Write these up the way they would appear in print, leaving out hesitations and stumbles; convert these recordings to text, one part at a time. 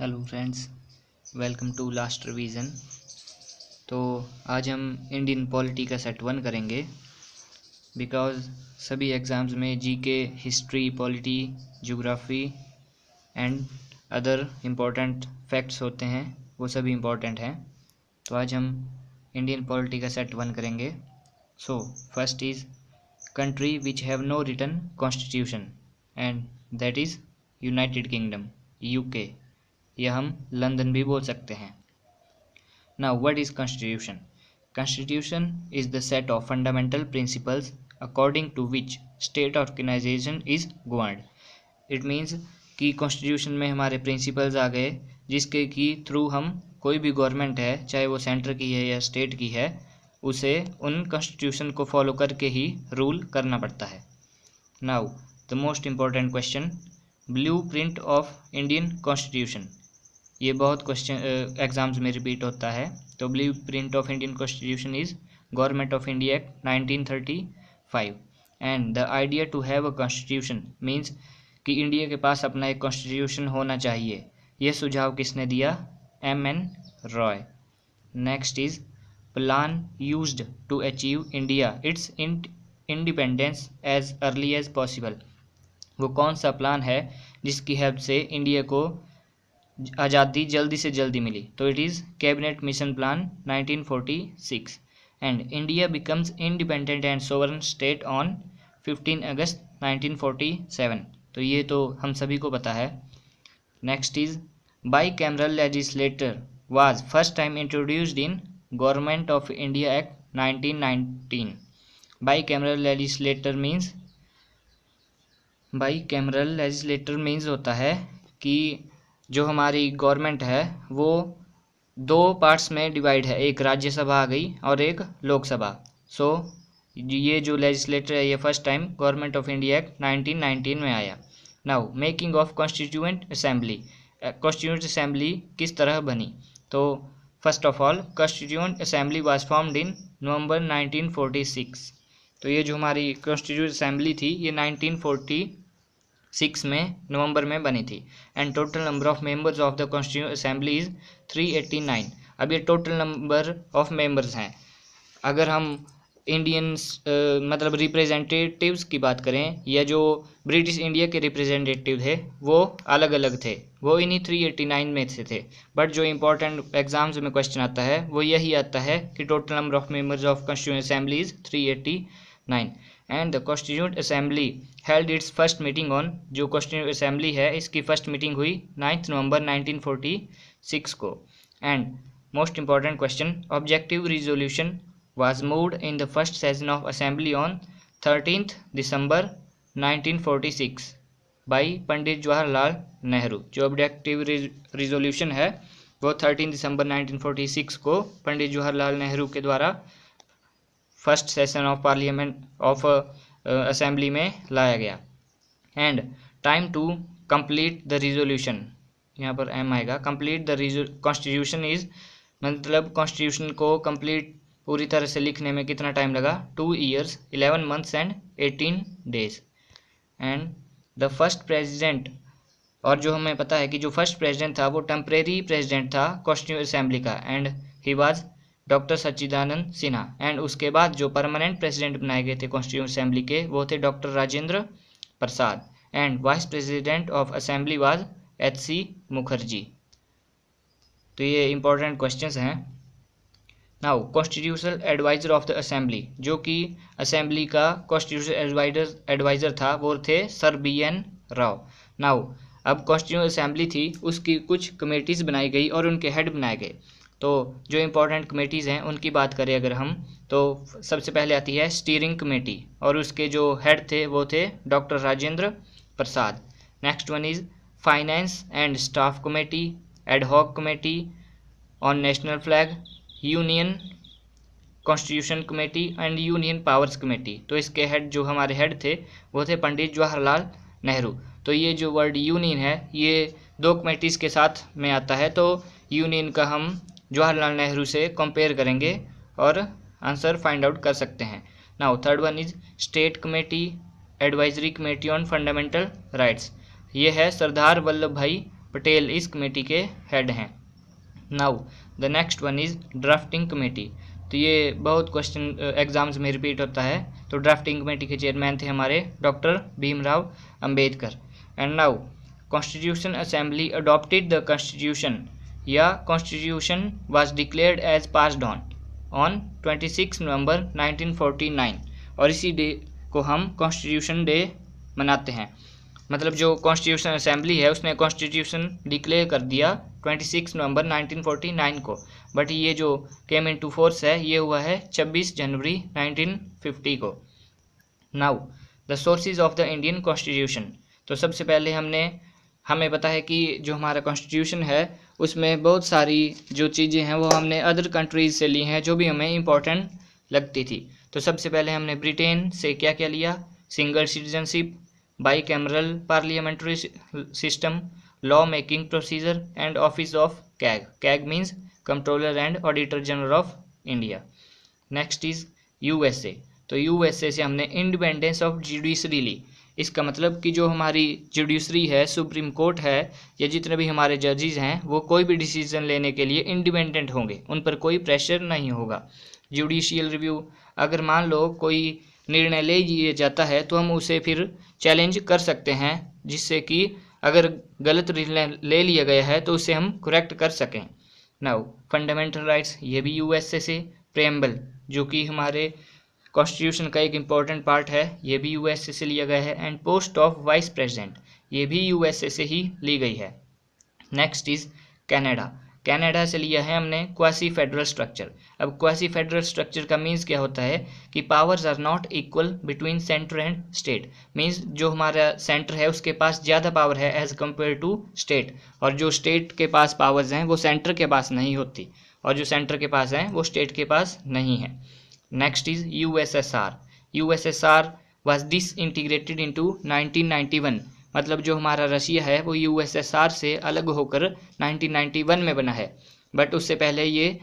Hello friends, welcome to last revision. तो आज हम इंडियन पॉलिटी का सेट 1 करेंगे बिकॉज सभी एग्ज़ाम्स में GK, history, polity, geography and other important facts होते हैं, वो सभी इम्पोर्टेंट हैं। तो आज हम इंडियन पॉलिटी का सेट 1 करेंगे। So first is country which have no written constitution and that is United Kingdom, UK, या हम लंदन भी बोल सकते हैं। Now what is constitution? Constitution is the set of fundamental principles according to which state organisation is governed. It means कि constitution में हमारे principles आ गए जिसके की थ्रू हम कोई भी गवर्नमेंट है, चाहे वो सेंटर की है या स्टेट की है, उसे उन कॉन्स्टिट्यूशन को फॉलो करके ही रूल करना पड़ता है। Now the most important question, blueprint of Indian constitution. ये बहुत क्वेश्चन एग्जाम्स में रिपीट होता है। तो blueprint of Indian constitution is government of India act 1935 and the idea to have a constitution means कि India के पास अपना एक कॉन्स्टिट्यूशन होना चाहिए। यह सुझाव किसने दिया? M.N. Roy. Next is plan used to achieve India its independence as early as possible. वो कौन सा प्लान है जिसकी हेल्प से इंडिया को आज़ादी जल्दी से जल्दी मिली? तो it is cabinet mission plan 1946 and India becomes independent and sovereign state on 15 अगस्त 1947। तो ये तो हम सभी को पता है। Next is by cameral legislator was first time introduced in government of India act 1919। By cameral legislator means होता है कि जो हमारी गवर्नमेंट है वो दो पार्ट्स में डिवाइड है, एक राज्यसभा आ गई और एक लोकसभा। सो ये जो लेजिस्लेटर है ये first time government of India act 1919 में आया। Now making of constituent assembly. Constituent assembly किस तरह बनी? तो first of all constituent assembly was formed in November 1946। तो ये जो हमारी कॉन्स्टिट्यूएंट असेंबली थी ये 1946 में नवंबर में बनी थी and total number of members of the constituent assembly is 389। अब ये टोटल नंबर ऑफ मेंबर्स हैं। अगर हम इंडियंस मतलब रिप्रेजेंटेटिव्स की बात करें या जो ब्रिटिश इंडिया के रिप्रेजेंटेटिव थे वो अलग अलग थे, वो इन्हीं 389 में से थे। बट जो इंपॉर्टेंट एग्जाम्स में क्वेश्चन आता है वो यही आता है कि total number of members of constituent assembly is 389 and the constituent assembly held it's first meeting on. जो कॉन्स्टिट्यूएंट असेंबली है इसकी फर्स्ट मीटिंग हुई 9 नवंबर 1946 को। And most important question, objective resolution was moved in the first session of assembly on 13th December 1946 by Pandit Jawaharlal Nehru. जो objective resolution है वो 13 दिसंबर 1946 को पंडित जवाहरलाल नेहरू के द्वारा first session of parliament of assembly में लाया गया। And time to complete the resolution, यहाँ पर एम आएगा, कंप्लीट द कॉन्स्टिट्यूशन इज, मतलब कॉन्स्टिट्यूशन को कंप्लीट पूरी तरह से लिखने में कितना टाइम लगा? 2 years 11 months and 18 days। And the first president, और जो हमें पता है कि जो फर्स्ट प्रेसिडेंट था वो टेम्परेरी प्रेसिडेंट था कॉन्स्टिट्यूएंट असेंबली का and he was doctor Sachchidanand Sinha. And उसके बाद जो परमानेंट प्रेसिडेंट बनाए गए थे कॉन्स्टिट्यूएंट असेंबली के वो थे doctor Rajendra Prasad and vice president of assembly was H.C. Mukherjee. तो ये इंपॉर्टेंट क्वेश्चंस हैं। Now constitutional adviser of the assembly, जो कि असेंबली का कॉन्स्टिट्यूशनल एडवाइजर था वो थे सर B.N. राव। नाउ अब कॉन्स्टिट्यूशनल असेंबली थी उसकी कुछ कमेटीज़ बनाई गई और उनके हेड बनाए गए। तो जो इंपॉर्टेंट कमेटीज़ हैं उनकी बात करें अगर हम, तो सबसे पहले आती है स्टीयरिंग कमेटी और उसके जो हेड थे वो थे doctor Rajendra Prasad. Next one is finance and staff committee, ad hoc committee on national flag, union constitution committee and union powers committee. तो इसके हेड जो हमारे हेड थे वो थे पंडित जवाहरलाल नेहरू। तो ये जो वर्ड यूनियन है ये दो कमेटीज़ के साथ में आता है, तो यूनियन का हम जवाहरलाल नेहरू से कंपेयर करेंगे और आंसर फाइंड आउट कर सकते हैं। Now third one is state committee, advisory committee on fundamental rights. ये है सरदार वल्लभ भाई पटेल इस कमेटी के हेड हैं। Now the next one is drafting committee. तो ये बहुत क्वेश्चन एग्जाम्स में रिपीट होता है। तो ड्राफ्टिंग कमेटी के चेयरमैन थे हमारे doctor Bhimrao Ambedkar. And now constitution assembly adopted the constitution या constitution was declared as passed on 26 November 1949 और इसी डे को हम कॉन्स्टिट्यूशन डे मनाते हैं। मतलब जो कॉन्स्टिट्यूशन असेंबली है उसने कॉन्स्टिट्यूशन डिक्लेयर कर दिया 26 नवंबर 1949 को, बट ये जो केम इनटू फोर्स है ये हुआ है 26 जनवरी 1950 को। Now the sources of the Indian constitution. तो सबसे पहले हमें पता है कि जो हमारा कॉन्स्टिट्यूशन है उसमें बहुत सारी जो चीज़ें हैं वो हमने अदर कंट्रीज़ से ली हैं जो भी हमें इम्पोर्टेंट लगती थी। तो सबसे पहले हमने ब्रिटेन से क्या क्या लिया, single citizenship, by cameral parliamentary system, law making procedure and office of CAG. CAG means controller and auditor general of India. Next is USA. तो यूएसए से हमने इंडिपेंडेंस ऑफ जुडिशरी ली। इसका मतलब कि जो हमारी जुडिशरी है, सुप्रीम कोर्ट है या जितने भी हमारे जजेस हैं वो कोई भी डिसीजन लेने के लिए इंडिपेंडेंट होंगे, उन पर कोई प्रेशर नहीं होगा। जुडिशियल रिव्यू, अगर मान लो कोई निर्णय ले लिया जाता है तो हम उसे फिर चैलेंज कर सकते हैं, जिससे कि अगर गलत निर्णय ले लिया गया है तो उसे हम करेक्ट कर सकें। नाउ फंडामेंटल राइट्स, ये भी यूएसए से। प्रेम्बल जो कि हमारे कॉन्स्टिट्यूशन का एक इम्पॉर्टेंट पार्ट है, ये भी यूएसए से लिया गया है। And post of vice president, ये भी यूएसए से ही ली गई है। Next is Canada. कनाडा से लिया है हमने क्वासी फेडरल स्ट्रक्चर। अब क्वासी फेडरल स्ट्रक्चर का मीन्स क्या होता है कि powers are not equal between centre and state. Means जो हमारा सेंटर है उसके पास ज़्यादा पावर है एज कम्पेयर टू स्टेट, और जो स्टेट के पास पावर्स हैं वो सेंटर के पास नहीं होती, और जो सेंटर के पास हैं वो स्टेट के पास नहीं है। Next is USSR. USSR was disintegrated into 1991। मतलब जो हमारा रशिया है वो यूएसएसआर से अलग होकर 1991 में बना है, बट उससे पहले ये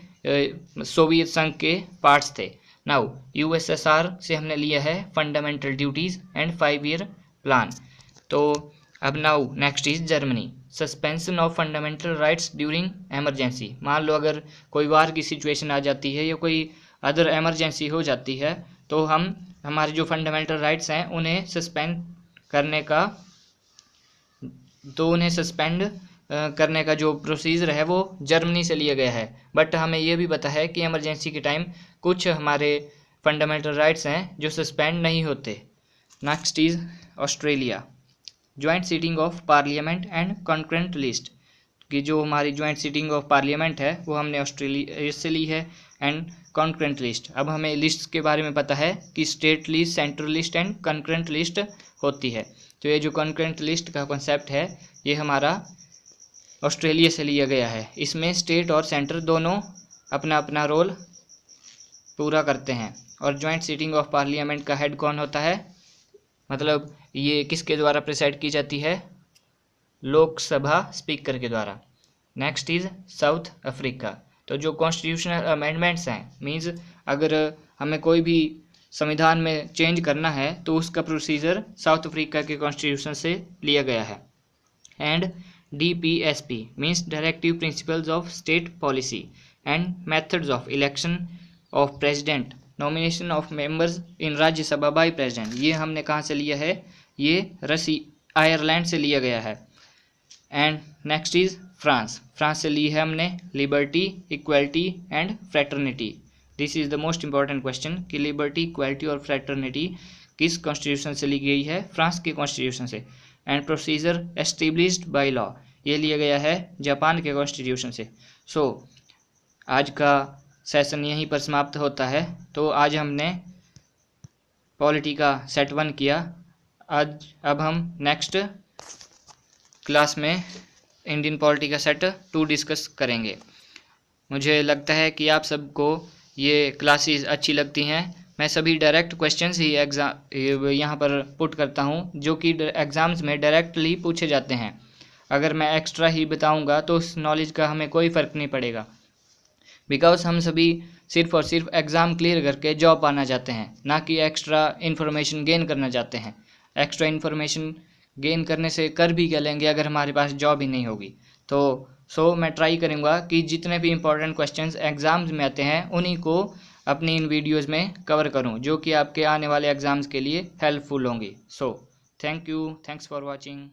सोवियत संघ के पार्ट्स थे। नाउ यूएसएसआर से हमने लिया है fundamental duties and 5 year plan. तो अब now next is Germany. Suspension of fundamental rights during emergency. मान लो अगर कोई वार की सिचुएशन आ जाती है या कोई अदर एमरजेंसी हो जाती है तो हम हमारे जो फंडामेंटल राइट्स हैं उन्हें सस्पेंड करने का जो प्रोसीजर है वो जर्मनी से लिया गया है। बट हमें ये भी पता है कि इमरजेंसी के टाइम कुछ हमारे फंडामेंटल राइट्स हैं जो सस्पेंड नहीं होते। Next is Australia. Joint sitting of parliament and concurrent list, कि जो हमारी जॉइंट सीटिंग ऑफ पार्लियामेंट है वो हमने ऑस्ट्रेलिया से ली है। एंड कॉन्करेंट लिस्ट, अब हमें लिस्ट के बारे में पता है कि state list, central list and concurrent list होती है। तो ये जो कॉन्करेंट लिस्ट का कॉन्सेप्ट है ये हमारा ऑस्ट्रेलिया से लिया गया है। इसमें स्टेट और सेंटर दोनों अपना अपना रोल पूरा करते हैं। और जॉइंट सीटिंग ऑफ पार्लियामेंट का हेड कौन होता है, मतलब ये किसके द्वारा प्रिसाइड की जाती है, लोकसभा स्पीकर के द्वारा। Next is south Africa. तो जो कॉन्स्टिट्यूशनल अमेंडमेंट्स हैं, मीन्स अगर हमें कोई भी संविधान में चेंज करना है तो उसका प्रोसीजर साउथ अफ्रीका के कॉन्स्टिट्यूशन से लिया गया है। And DPSP means directive principles of state policy and methods of election of president, nomination of members in Rajya Sabha by president. ये हमने कहाँ से लिया है, ये आयरलैंड से लिया गया है। And next is France. France से ली है हमने liberty, equality and fraternity. This is the most important question कि लिबर्टी, इक्वलिटी और फ्रेटर्निटी किस कॉन्स्टिट्यूशन से ली गई है, फ्रांस के कॉन्स्टिट्यूशन से। And procedure established by law, ये लिया गया है जापान के कॉन्स्टिट्यूशन से। सो आज का सेशन यहीं पर समाप्त होता है। तो आज हमने पॉलिटी का सेट 1 किया। अब हम नेक्स्ट क्लास में इंडियन पॉलिटी का सेट 2 डिस्कस करेंगे। मुझे लगता है कि आप सबको ये क्लासेस अच्छी लगती हैं। मैं सभी डायरेक्ट क्वेश्चंस ही यहाँ पर पुट करता हूँ जो कि एग्ज़ाम्स में डायरेक्टली पूछे जाते हैं। अगर मैं एक्स्ट्रा ही बताऊँगा तो उस नॉलेज का हमें कोई फ़र्क नहीं पड़ेगा, बिकॉज हम सभी सिर्फ और सिर्फ एग्ज़ाम क्लियर करके जॉब पाना चाहते हैं, ना कि एक्स्ट्रा इन्फॉर्मेशन गेन करना चाहते हैं। एक्स्ट्रा इन्फॉर्मेशन गेन करने से कर भी क्या लेंगे अगर हमारे पास जॉब ही नहीं होगी। तो मैं ट्राई करूँगा कि जितने भी इंपॉर्टेंट क्वेश्चंस एग्ज़ाम्स में आते हैं उन्हीं को अपनी इन वीडियोज़ में कवर करूँ, जो कि आपके आने वाले एग्ज़ाम्स के लिए हेल्पफुल होंगी। Thank you, thanks for watching.